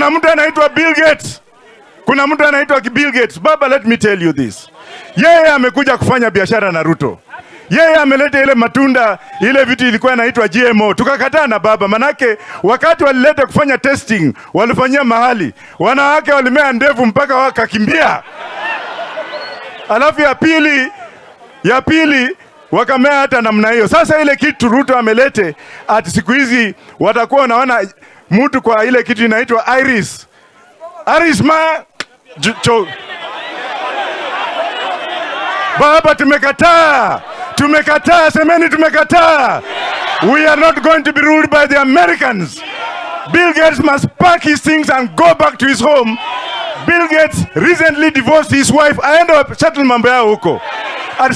Kuna mtu anaitwa Bill Gates. Kuna mtu anaitwa Bill Gates. Baba, let me tell you this. Yeye amekuja kufanya biashara na Ruto. Yeye ameleta ile matunda, ile vitu ilikuwa inaitwa GMO. Tukakataa na baba, manake wakati walileta kufanya testing, walifanyia mahali, wanawake walimea ndevu mpaka wakakimbia. Alafu ya pili wakamea hata namna hiyo. Sasa ile kitu Ruto amelete, ati siku hizi watakuwa wanaona mtu kwa ile kitu inaitwa iris. Baba, tumekataa. Tumekataa, semeni tumekataa. We are not going to be ruled by the Americans. Bill Gates must pack his things and go back to his home. Bill Gates recently divorced his wife. Aende settle mambo yao huko.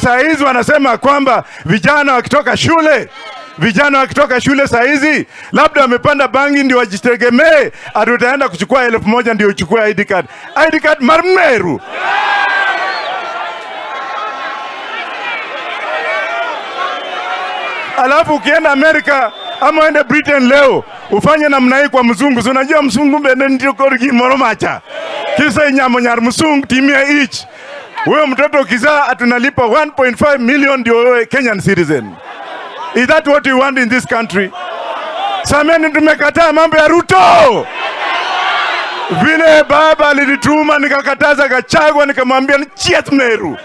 Saa hizi wanasema kwamba vijana wakitoka shule saa hizi labda wamepanda bangi ndio wajitegemee, utaenda kuchukua 1,000 ndio uchukue ID card. ID card marmeru. Alafu ukienda Amerika ama uende Britain leo, ufanye namna hii kwa mzungu. Unajua mzungu mbele ndio korigi moromacha. Kisa inyamo nyar mzungu timia each. Wewe mtoto ukizaa atunalipa 1.5 million ndio wewe Kenyan citizen. Is that what you want in this country? Sameni tumekataa mambo ya Ruto. Vile baba alinituma nikakataza Gachagua nikamwambia nichiet Meru.